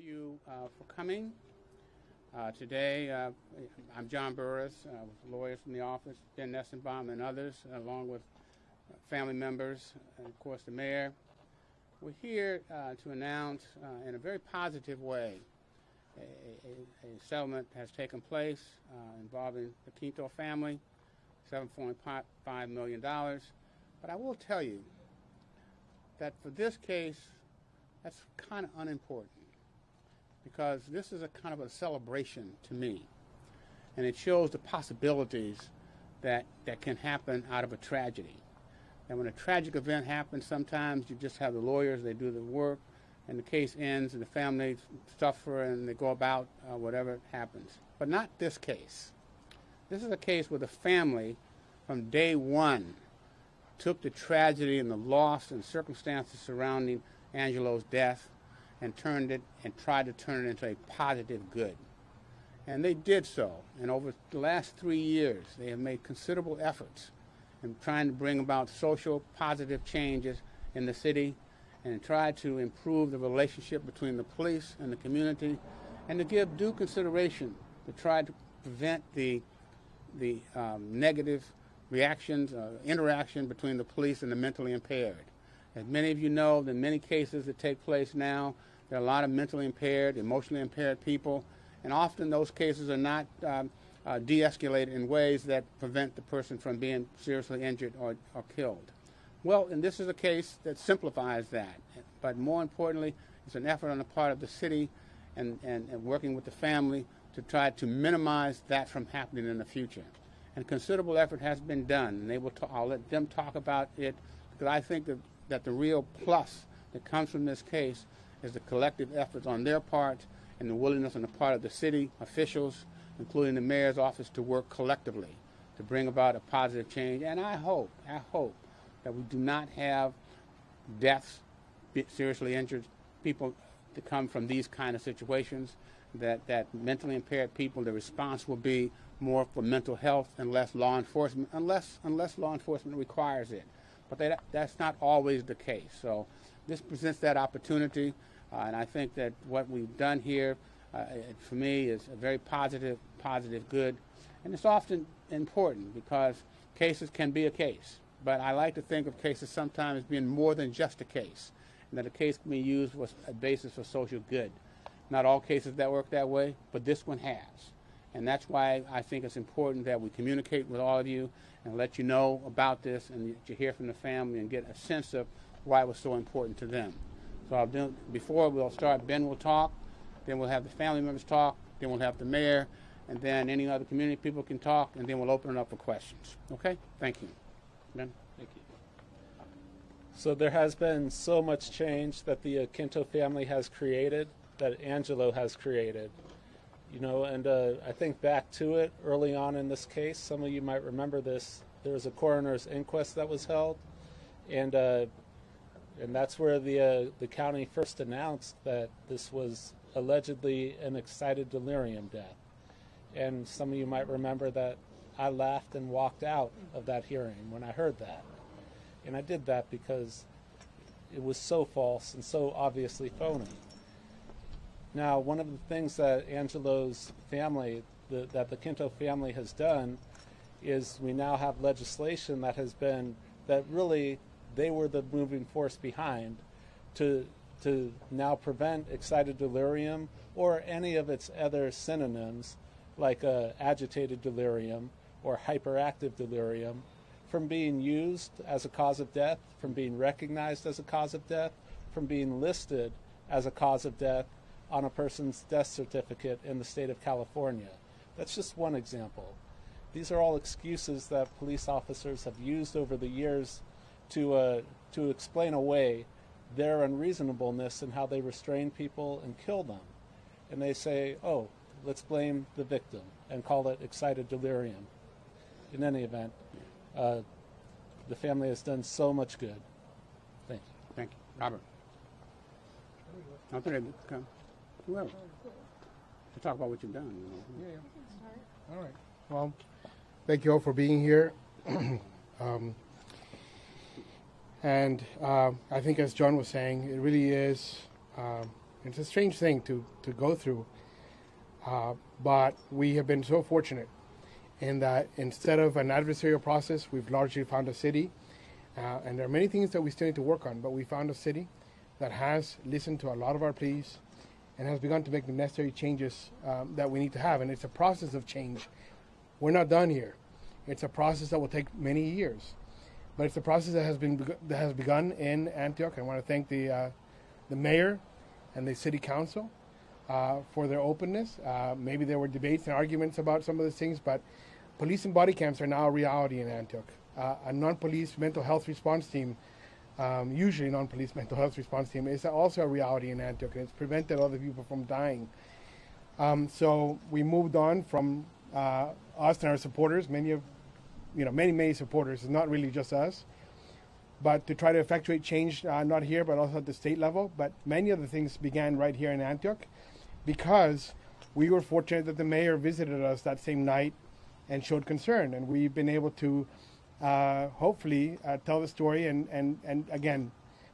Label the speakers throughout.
Speaker 1: you for coming. Today, I'm John Burris, with lawyers from the office, Ben Nussbaum and others, along with family members, and of course the mayor. We're here to announce in a very positive way a settlement has taken place involving the Quinto family, $7.5 million. But I will tell you that for this case, that's kind of unimportant, because this is a kind of a celebration to me, and it shows the possibilities that can happen out of a tragedy. And when a tragic event happens, sometimes you just have the lawyers, they do the work, and the case ends, and the family suffer, and they go about whatever happens. But not this case. This is a case where the family, from day one, took the tragedy and the loss and circumstances surrounding Angelo's death and turned it and tried to turn it into a positive good. And they did so. And over the last 3 years, they have made considerable efforts in trying to bring about social positive changes in the city and try to improve the relationship between the police and the community, and to give due consideration to try to prevent the negative reactions, interaction between the police and the mentally impaired. As many of you know, in many cases that take place now, there are a lot of mentally impaired, emotionally impaired people, and often those cases are not de-escalated in ways that prevent the person from being seriously injured or killed. Well, and this is a case that simplifies that, but more importantly, it's an effort on the part of the city and working with the family to try to minimize that from happening in the future. And considerable effort has been done, and I'll let them talk about it, because I think that the real plus that comes from this case is the collective efforts on their part and the willingness on the part of the city officials, including the mayor's office, to work collectively to bring about a positive change. And I hope that we do not have deaths, seriously injured people to come from these kind of situations, that mentally impaired people, the response will be more for mental health and less law enforcement, unless law enforcement requires it. But that's not always the case. So this presents that opportunity, and I think that what we've done here, for me, is a very positive good. And it's often important, because cases can be a case. But I like to think of cases sometimes being more than just a case, and that a case can be used as a basis for social good. Not all cases that work that way, but this one has. And that's why I think it's important that we communicate with all of you and let you know about this, and that you hear from the family and get a sense of why it was so important to them. So before we'll start, Ben will talk, then we'll have the family members talk, then we'll have the mayor, and then any other community people can talk, and then we'll open it up for questions. Okay? Thank you. Ben?
Speaker 2: Thank you. So there has been so much change that the Quinto family has created, that Angelo has created. You know, and I think back to it early on in this case, some of you might remember this, there was a coroner's inquest that was held, and that's where the county first announced that this was allegedly an excited delirium death. And some of you might remember that I laughed and walked out of that hearing when I heard that. And I did that because it was so false and so obviously phony. Now, one of the things that Angelo's family, that the Quinto family has done, is we now have legislation that really they were the moving force behind to now prevent excited delirium or any of its other synonyms, like agitated delirium or hyperactive delirium, from being used as a cause of death, from being recognized as a cause of death, from being listed as a cause of death on a person's death certificate in the state of California. That's just one example. These are all excuses that police officers have used over the years to explain away their unreasonableness in how they restrain people and kill them. And they say, oh, let's blame the victim and call it excited delirium. In any event, the family has done so much good. Thank you.
Speaker 1: Thank you. Robert. Come. Whoever. To talk about what you've done. You know.
Speaker 3: Yeah. All right. Well, thank you all for being here. And I think, as John was saying, it really is It's a strange thing to go through, but we have been so fortunate in that instead of an adversarial process, we've largely found a city, and there are many things that we still need to work on, but we found a city that has listened to a lot of our pleas and has begun to make the necessary changes that we need to have. And it's a process of change. We're not done here. It's a process that will take many years, but it's a process that has begun in Antioch. I want to thank the mayor and the city council for their openness. Maybe there were debates and arguments about some of these things, but police and body cams are now a reality in Antioch. A non-police mental health response team, usually non-police mental health response team, is also a reality in Antioch, and it's prevented other people from dying. So we moved on from us and our supporters, many supporters. It's not really just us, but to try to effectuate change, not here, but also at the state level. But many of the things began right here in Antioch because we were fortunate that the mayor visited us that same night and showed concern. And we've been able to hopefully tell the story and again,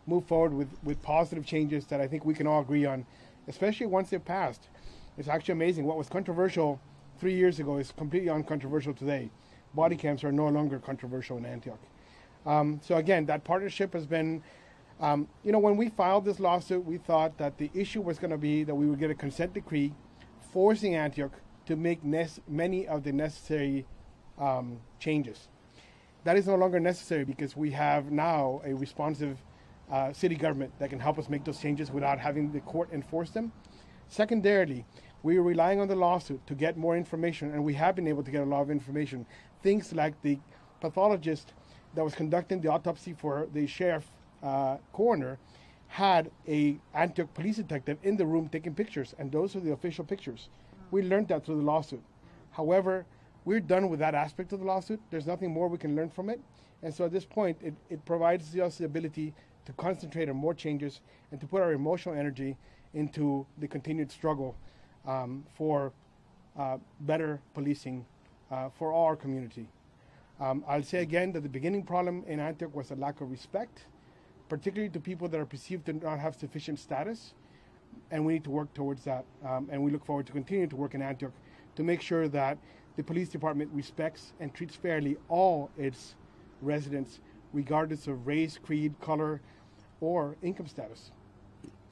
Speaker 3: move forward with positive changes that I think we can all agree on, especially once they've passed. It's actually amazing. What was controversial 3 years ago is completely uncontroversial today. Body cams are no longer controversial in Antioch. So again, that partnership has been, when we filed this lawsuit, we thought that the issue was going to be that we would get a consent decree forcing Antioch to make many of the necessary changes. That is no longer necessary because we have now a responsive city government that can help us make those changes without having the court enforce them. Secondarily, we are relying on the lawsuit to get more information, and we have been able to get a lot of information. Things like the pathologist that was conducting the autopsy for the sheriff coroner had a Antioch police detective in the room taking pictures, and those are the official pictures. We learned that through the lawsuit. However, we're done with that aspect of the lawsuit. There's nothing more we can learn from it. And so at this point, it provides us the ability to concentrate on more changes and to put our emotional energy into the continued struggle for better policing for all our community. I'll say again that the beginning problem in Antioch was a lack of respect, particularly to people that are perceived to not have sufficient status, and we need to work towards that. And we look forward to continuing to work in Antioch to make sure that the police department respects and treats fairly all its residents, regardless of race, creed, color, or income status.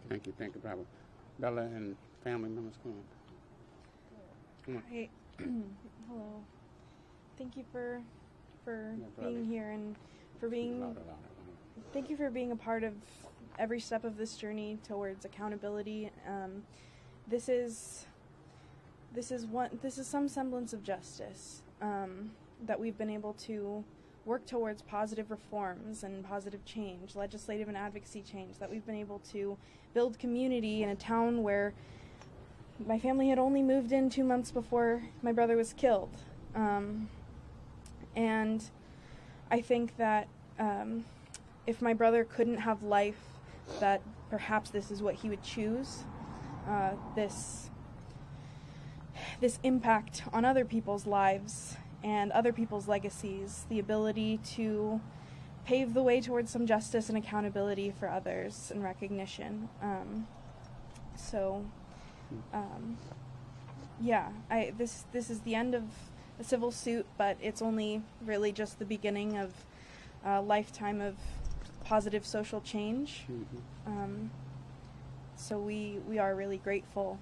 Speaker 1: Thank you, Bravo. Bella and family members, come on.
Speaker 4: Hi. Hello. Thank you for being here and for being. Thank you for being a part of every step of this journey towards accountability. This is some semblance of justice that we've been able to work towards positive reforms and positive change, legislative and advocacy change, that we've been able to build community in a town where my family had only moved in 2 months before my brother was killed. And I think that if my brother couldn't have life, that perhaps this is what he would choose, this impact on other people's lives and other people's legacies, the ability to pave the way towards some justice and accountability for others and recognition. This is the end of a civil suit, but it's only really just the beginning of a lifetime of positive social change. So we are really grateful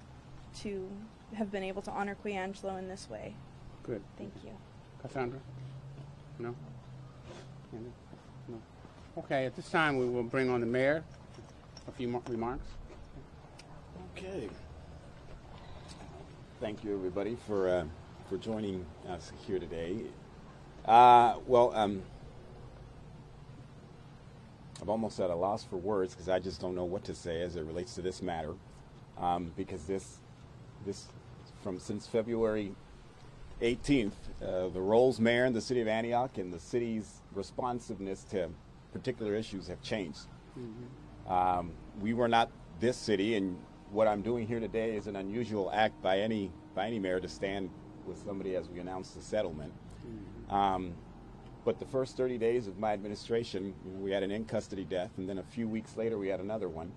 Speaker 4: to have been able to honor Angelo in this way.
Speaker 1: Good.
Speaker 4: Thank you.
Speaker 1: Cassandra? No? No. Okay, at this time we will bring on the mayor. A few remarks.
Speaker 5: Okay. Thank you, everybody, for joining us here today. I've almost at a loss for words because I just don't know what to say as it relates to this matter, because since February 18th, the roles mayor in the city of Antioch and the city's responsiveness to particular issues have changed. We were not this city, and what I'm doing here today is an unusual act by any mayor to stand with somebody as we announce the settlement. But the first 30 days of my administration, we had an in-custody death, and then a few weeks later we had another one.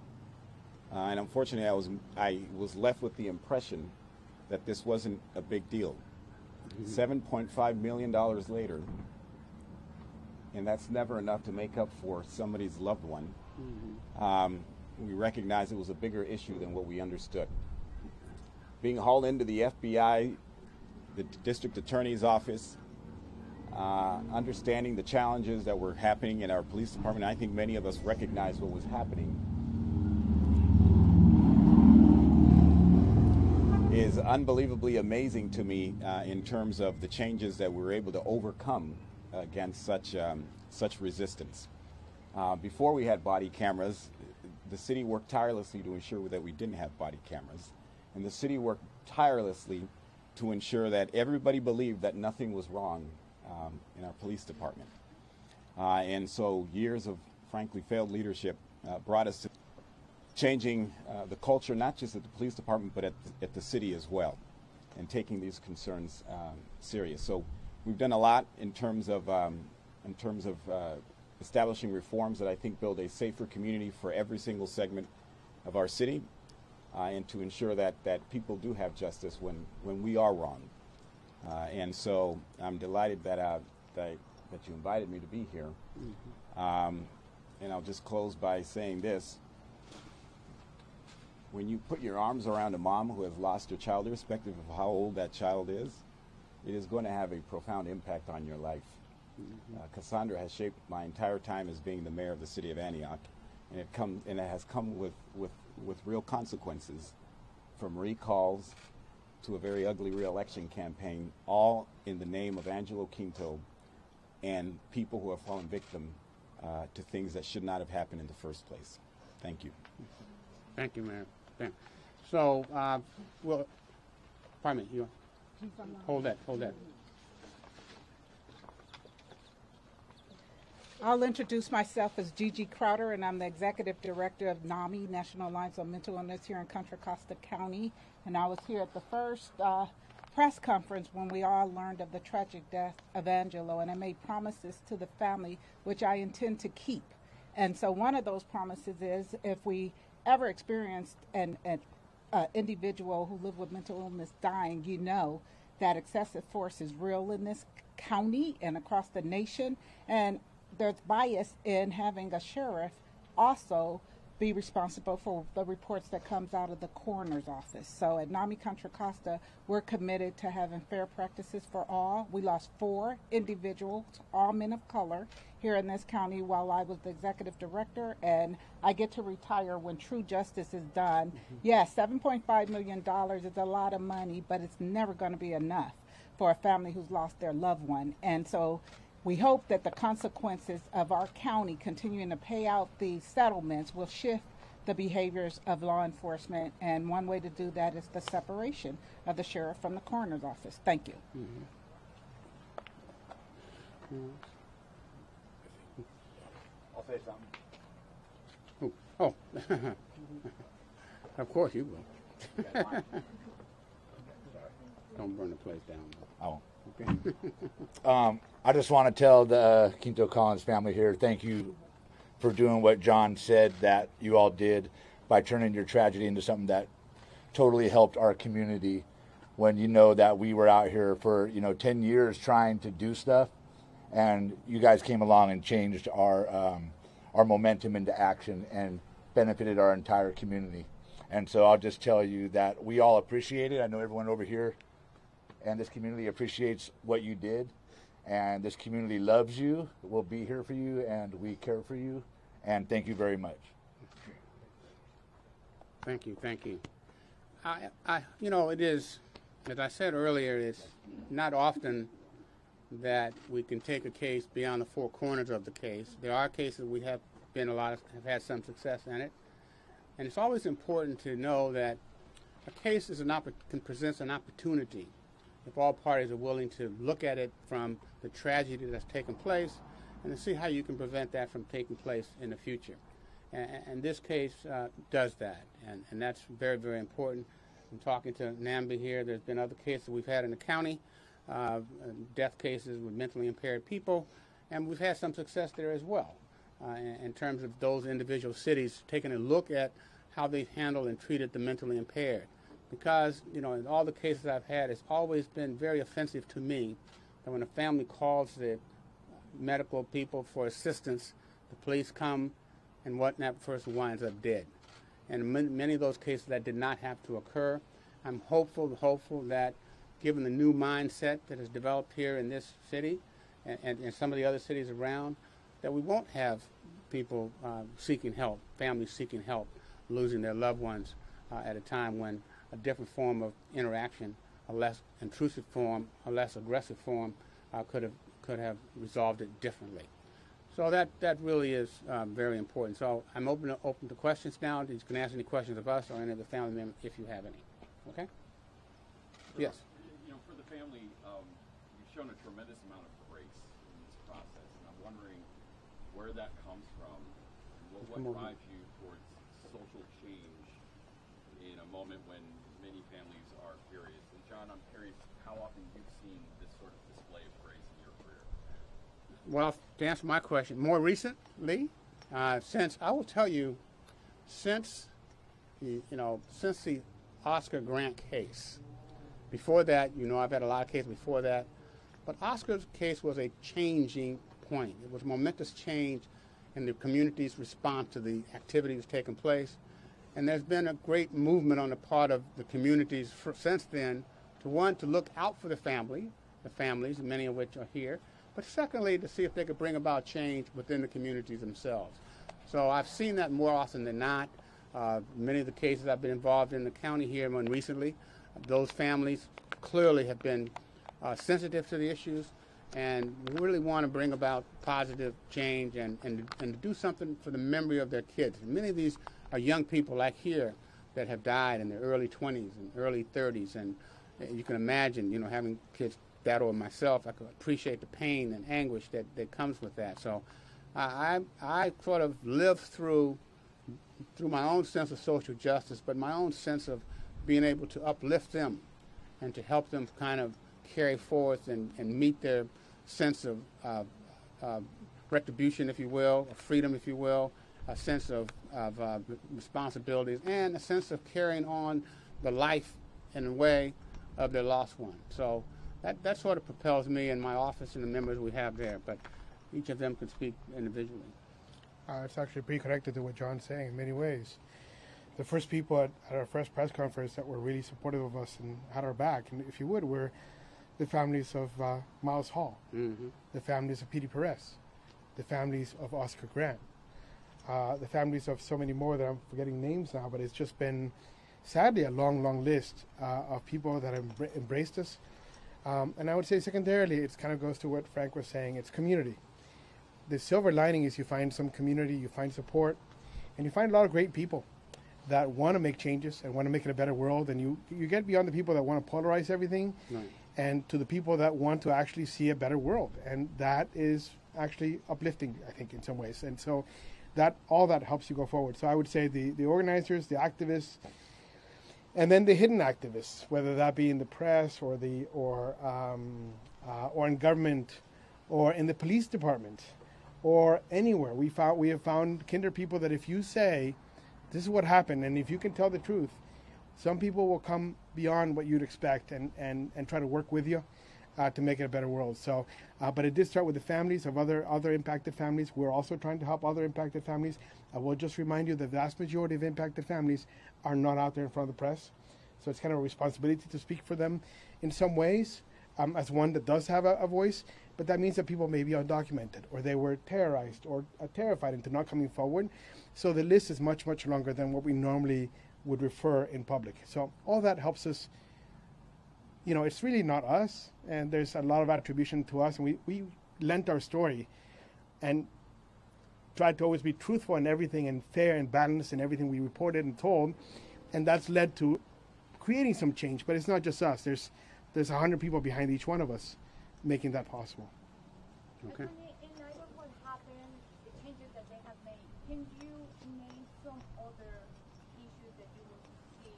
Speaker 5: And unfortunately, I was left with the impression that this wasn't a big deal. $7.5 million later, and that's never enough to make up for somebody's loved one. We recognized it was a bigger issue than what we understood. Being hauled into the FBI, the district attorney's office, understanding the challenges that were happening in our police department, I think many of us recognized what was happening, is unbelievably amazing to me in terms of the changes that we were able to overcome against such resistance. Before we had body cameras, the city worked tirelessly to ensure that we didn't have body cameras. And the city worked tirelessly to ensure that everybody believed that nothing was wrong in our police department. And so years of, frankly, failed leadership brought us to changing the culture, not just at the police department, but at the city as well, and taking these concerns serious. So we've done a lot in terms of establishing reforms that I think build a safer community for every single segment of our city, and to ensure that people do have justice when we are wrong. And so I'm delighted that you invited me to be here. And I'll just close by saying this. When you put your arms around a mom who has lost her child, irrespective of how old that child is, it is going to have a profound impact on your life. Cassandra has shaped my entire time as being the mayor of the city of Antioch, and it has come with real consequences, from recalls to a very ugly re-election campaign, all in the name of Angelo Quinto and people who have fallen victim to things that should not have happened in the first place. Thank you.
Speaker 1: Thank you, Mayor. So, well, pardon me. You hold that.
Speaker 6: I'll introduce myself as Gigi Crowder, and I'm the Executive Director of NAMI, National Alliance on Mental Illness here in Contra Costa County. And I was here at the first press conference when we all learned of the tragic death of Angelo, and I made promises to the family, which I intend to keep. And so one of those promises is, if we ever experienced an individual who lived with mental illness dying, you know that excessive force is real in this county and across the nation, and there's bias in having a sheriff also be responsible for the reports that comes out of the coroner's office. So at NAMI Contra Costa, we're committed to having fair practices for all. We lost 4 individuals, all men of color, here in this county while I was the executive director, and I get to retire when true justice is done. Yes, $7.5 million is a lot of money, but it's never going to be enough for a family who's lost their loved one. And so we hope that the consequences of our county continuing to pay out these settlements will shift the behaviors of law enforcement, and one way to do that is the separation of the sheriff from the coroner's office. Thank you.
Speaker 5: I'll say something.
Speaker 1: Oh. Of course you will. Don't burn the place down.
Speaker 7: Oh.
Speaker 1: Okay.
Speaker 7: I just want to tell the Quinto Collins family here, thank you for doing what John said that you all did by turning your tragedy into something that totally helped our community, when you know that we were out here for 10 years trying to do stuff, and you guys came along and changed our momentum into action and benefited our entire community. And so I'll just tell you that we all appreciate it. I know everyone over here and this community appreciates what you did, and this community loves you. We'll be here for you, and we care for you, and thank you very much.
Speaker 1: Thank you. It is, as I said earlier, it's not often that we can take a case beyond the 4 corners of the case. There are cases we have had some success in it, and it's always important to know that a case presents an opportunity if all parties are willing to look at it from the tragedy that's taken place and to see how you can prevent that from taking place in the future. And this case does that, and that's very, very important. I'm talking to NAMBI here. There's been other cases we've had in the county, death cases with mentally impaired people, and we've had some success there as well in terms of those individual cities taking a look at how they handled and treated the mentally impaired. Because, you know, in all the cases I've had, it's always been very offensive to me that when a family calls the medical people for assistance, the police come, and that person winds up dead. And in many of those cases, that did not have to occur. I'm hopeful that given the new mindset that has developed here in this city and some of the other cities around, that we won't have people seeking help, families seeking help, losing their loved ones at a time when a different form of interaction, a less intrusive form, a less aggressive form, could have resolved it differently. So that really is very important. So I'm open to questions now. You can ask any questions of us or any of the family members if you have any. Okay? Yes.
Speaker 8: You know, for the family, you've shown a tremendous amount of grace in this process, and I'm wondering where that comes from. What drives you towards social change in a moment when many families are furious? And John, I'm curious how often you've seen this sort of display of grace in your career.
Speaker 1: Well, to answer my question, more recently, since I will tell you, since the Oscar Grant case. Before that, you know, I've had a lot of cases before that, but Oscar's case was a changing point. It was a momentous change in the community's response to the activities taking place, and there's been a great movement on the part of the communities since then to look out for the families, many of which are here, but secondly, to see if they could bring about change within the communities themselves. So I've seen that more often than not. Many of the cases I've been involved in the county here more recently, those families clearly have been sensitive to the issues and really want to bring about positive change and to do something for the memory of their kids. And many of these are young people like here that have died in their early 20s and early 30s. And you can imagine, you know, having kids that old myself, I could appreciate the pain and anguish that comes with that. So I sort of lived through my own sense of social justice, but my own sense of being able to uplift them and to help them kind of carry forth and meet their sense of retribution, if you will, of freedom, if you will, a sense of responsibilities, and a sense of carrying on the life in a way of their lost one. So that sort of propels me and my office and the members we have there, but each of them can speak individually.
Speaker 3: It's actually pretty connected to what John's saying in many ways. The first people at our first press conference that were really supportive of us and had our back, and if you would, were the families of Miles Hall, the families of Petey Perez, the families of Oscar Grant, the families of so many more that I'm forgetting names now, but it's just been, sadly, a long, long list of people that have embraced us. And I would say secondarily, it kind of goes to what Frank was saying, it's community. The silver lining is you find some community, you find support, and you find a lot of great people that want to make changes and want to make it a better world. And you get beyond the people that want to polarize everything, right, and to the people that want to actually see a better world. And that is actually uplifting, I think, in some ways. And so all that helps you go forward. So I would say the organizers, the activists, and then the hidden activists, whether that be in the press or in government or in the police department or anywhere. We have found kindred people that if you say, this is what happened, and if you can tell the truth, some people will come beyond what you'd expect and try to work with you to make it a better world. So, but it did start with the families of other impacted families. We're also trying to help other impacted families. I will just remind you the vast majority of impacted families are not out there in front of the press. So it's kind of a responsibility to speak for them in some ways, as one that does have a voice. But that means that people may be undocumented, or they were terrorized or terrified into not coming forward. So the list is much, much longer than what we normally would refer in public. So all that helps us. You know, it's really not us, and there's a lot of attribution to us, and we lent our story and tried to always be truthful in everything and fair and balanced in everything we reported and told, and that's led to creating some change. But it's not just us. There's 100 people behind each one of us making that possible.
Speaker 9: Okay. In light of what happened, the changes that they have made, can you name some other issues that you will see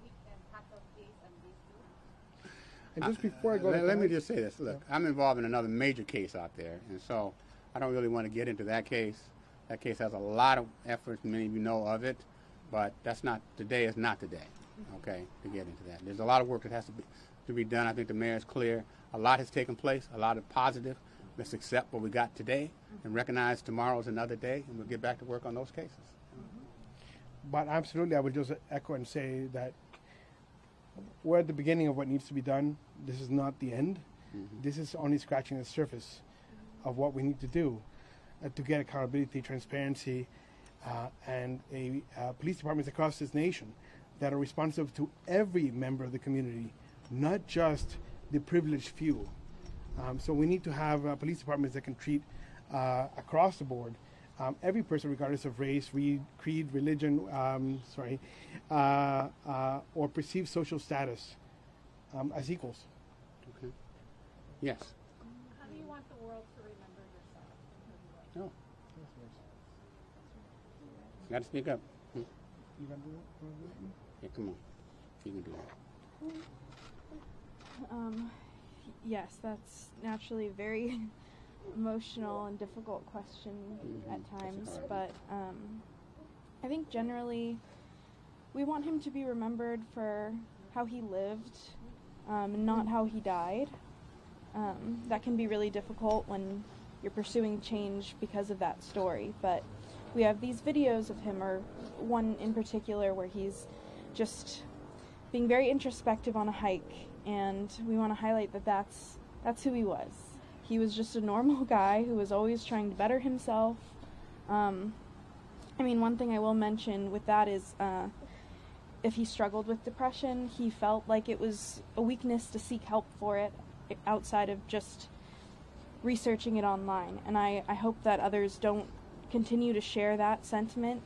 Speaker 9: we can tackle this and this too?
Speaker 3: And just before I go,
Speaker 1: let me just say this. Look, I'm involved in another major case out there, and so I don't really want to get into that case. That case has a lot of effort, many of you know of it. but that's not, today is not the day, okay, to get into that. There's a lot of work that has to be done. I think the mayor is clear. A lot has taken place, a lot of positive. Let's accept what we got today and recognize tomorrow is another day, and we'll get back to work on those cases.
Speaker 3: But absolutely, I would just echo and say that we're at the beginning of what needs to be done. This is not the end. This is only scratching the surface of what we need to do to get accountability, transparency, and police departments across this nation that are responsive to every member of the community, not just the privileged few. So we need to have police departments that can treat across the board every person, regardless of race, creed, religion, or perceived social status, as equals.
Speaker 1: Okay. Yes.
Speaker 9: How do you want the world to remember yourself?
Speaker 1: No. You got to speak up.
Speaker 3: You gonna do that?
Speaker 1: Yeah, come on. You can do that.
Speaker 4: Yes, that's naturally a very emotional and difficult question at times, but I think generally we want him to be remembered for how he lived, not how he died. That can be really difficult when you're pursuing change because of that story, but we have these videos of him, or one in particular where he's just being very introspective on a hike, and we want to highlight that that's who he was. He was just a normal guy who was always trying to better himself. I mean, one thing I will mention with that is if he struggled with depression, he felt like it was a weakness to seek help for it outside of just researching it online. And I hope that others don't continue to share that sentiment,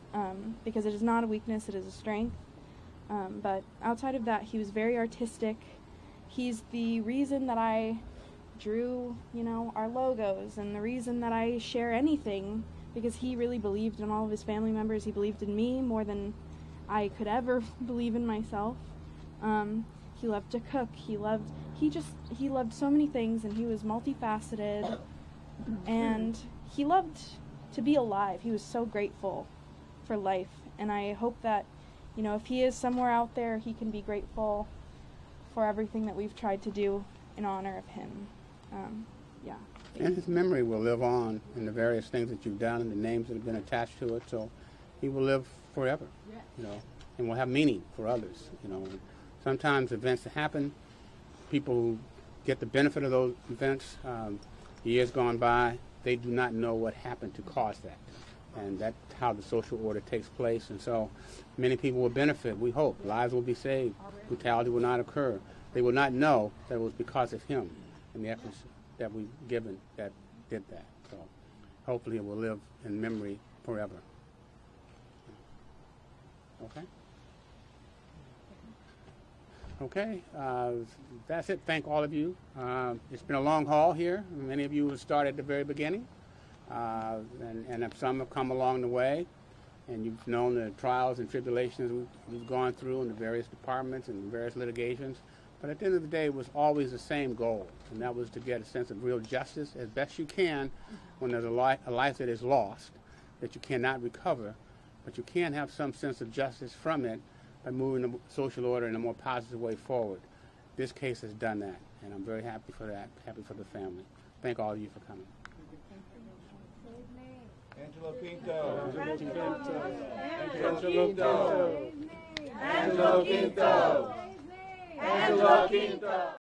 Speaker 4: because it is not a weakness, it is a strength. But outside of that, he was very artistic. He's the reason that I drew, our logos, and the reason that I share anything, because he really believed in all of his family members. He believed in me more than I could ever believe in myself. He loved to cook. He loved so many things, and he was multifaceted, and he loved to be alive. He was so grateful for life, and I hope that, if he is somewhere out there, he can be grateful for everything that we've tried to do in honor of him. Yeah.
Speaker 1: And his memory will live on in the various things that you've done and the names that have been attached to it, so he will live forever, and will have meaning for others, Sometimes events that happen, people get the benefit of those events. Years gone by, they do not know what happened to cause that. And that's how the social order takes place. And so many people will benefit, we hope. Lives will be saved. Brutality will not occur. They will not know that it was because of him and the efforts that we've given that did that. So hopefully it will live in memory forever. Okay? Okay, that's it. Thank all of you. It's been a long haul here. Many of you have started at the very beginning, and some have come along the way, and you've known the trials and tribulations we've gone through in the various departments and various litigations. But at the end of the day, it was always the same goal, and that was to get a sense of real justice as best you can when there's a life that is lost, that you cannot recover, but you can have some sense of justice from it by moving the social order in a more positive way forward. This case has done that, and I'm very happy for that, happy for the family. Thank all of you for coming.
Speaker 5: Angelo Quinto.
Speaker 2: Angelo Quinto.
Speaker 5: Angelo Quinto. Angelo Quinto.